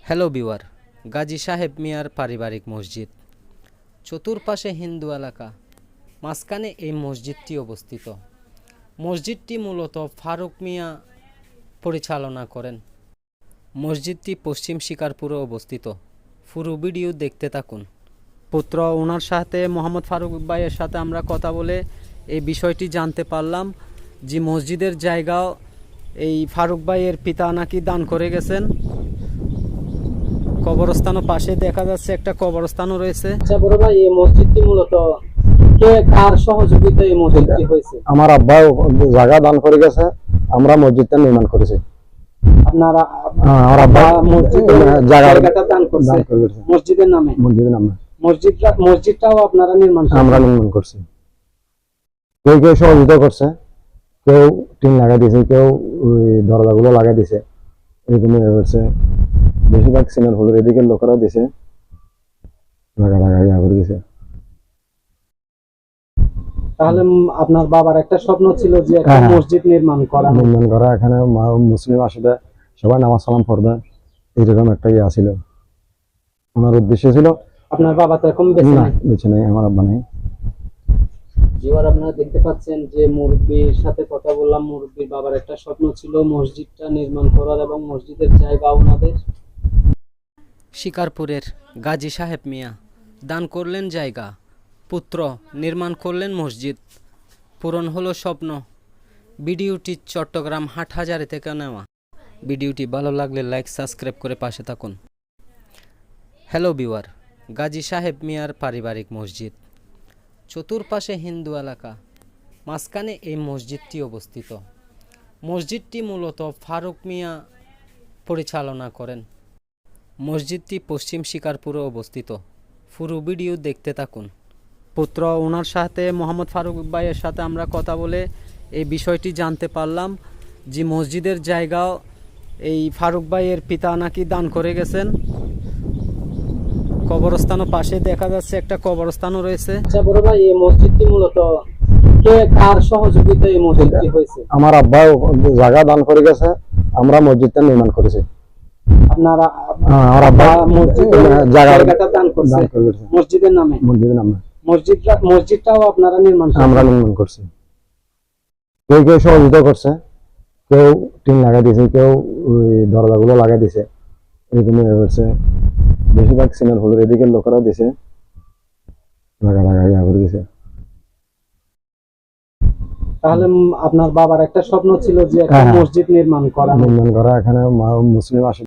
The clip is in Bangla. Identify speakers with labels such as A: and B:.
A: হ্যালো ভিউয়ার, গাজী সাহেব মিয়ার পারিবারিক মসজিদ। চতুর্পাশে হিন্দু এলাকা, মাঝখানে এই মসজিদটি অবস্থিত। মসজিদটি মূলত ফারুক মিয়া পরিচালনা করেন। মসজিদটি পশ্চিম শিকারপুরে অবস্থিত। পুরো ভিডিও দেখতে থাকুন। পুত্র ওনার সাথে মোহাম্মদ ফারুক ভাইয়ের সাথে আমরা কথা বলে এই বিষয়টি জানতে পারলাম যে মসজিদের জায়গাও এই ফারুক ভাইয়ের পিতা নাকি দান করে গেছেন। কবরস্থানও পাশে দেখা যাচ্ছে, একটা কবরস্থানও রয়েছে। আচ্ছা বড় ভাই, এই মসজিদটি মূলত কে কার সহযোগিতায় এই মসজিদটি হয়েছে?
B: আমার আব্বা জায়গা দান করে গেছে, আমরা মসজিদটা নির্মাণ করেছি।
A: আপনারা
B: আমার আব্বা
A: জায়গাটা দান করছে মসজিদের নামে? মসজিদটাও আপনারা
B: আমরা নির্মাণ করছি। কেউ কেউ সহযোগিতা করছে, কেউ টিন লাগাই দিয়েছে, কেউ দরজাগুলো লাগাই দিয়েছে, এরকম করছে। বেশিরভাগ সিমেন্ট হলের এদিকে লোকেরাও দিছে, করে দিছে।
A: তাহলে আপনার বাবার একটা স্বপ্ন ছিল যে একটা মসজিদ নির্মাণ করা,
B: এখানে মুসলিম আসবে, সবাই নামাজ সালাম পড়বে, এরকম একটা ইয়ে ছিল, আমার উদ্দেশ্য ছিল।
A: আপনার বাবা তো এখন
B: বেঁচে নেই, আমার আব্বা নেই।
A: এবার আপনারা দেখতে পাচ্ছেন যে মুরব্বীর সাথে কথা বললাম। মুরব্বীর বাবার একটা স্বপ্ন ছিল মসজিদটা নির্মাণ করার, এবং মসজিদের জায়গা ওনাদের। শিকারপুরের গাজী সাহেব মিয়া দান করলেন জায়গা, পুত্র নির্মাণ করলেন মসজিদ, পূরণ হলো স্বপ্ন। ভিডিওটি চট্টগ্রাম হাটহাজারী থেকে নেওয়া। ভিডিওটি ভালো লাগলে লাইক, সাবস্ক্রাইব করে পাশে থাকুন। হ্যালো ভিউয়ার, গাজী সাহেব মিয়ার পারিবারিক মসজিদ। চতুর্পাশে হিন্দু এলাকা, মাঝখানে এই মসজিদটি অবস্থিত। মসজিদটি মূলত ফারুক মিয়া পরিচালনা করেন। মসজিদটি পশ্চিম শিকারপুরে অবস্থিত। পুরো ভিডিও দেখতে থাকুন। পুত্র ওনার সাথে মোহাম্মদ ফারুক ভাইয়ের সাথে আমরা কথা বলে এই বিষয়টি জানতে পারলাম যে মসজিদের জায়গাও এই ফারুক ভাইয়ের পিতা নাকি দান করে গেছেন। কবরস্থানও পাশে দেখা যাচ্ছে, একটা কবরস্থানও রয়েছে। আচ্ছা বড় ভাই, এই মসজিদটি মূলত কে কার সহযোগিতায় এই মসজিদটি হয়েছে?
B: আমার আব্বা জায়গা দান করে গেছে, আমরা মসজিদটা নির্মাণ করেছি।
A: আপনারা
B: আমার আব্বা
A: জায়গাটা দান করছে মসজিদের নামে? মসজিদটাও আপনারা
B: আমরা নির্মাণ করছি। কেউ কেউ সহযোগিতা করছে, কেউ টিন লাগাই দিয়েছে, কেউ দরজাগুলো লাগাই দিয়েছে, এরকম করছে। বেশিরভাগ সিমেন্ট হলের এদিকে লোকেরাও দিছে, করে দিছে।
A: তাহলে আপনার বাবার একটা স্বপ্ন ছিল যে একটা মসজিদ নির্মাণ করা,
B: এখানে মুসলিম আসবে।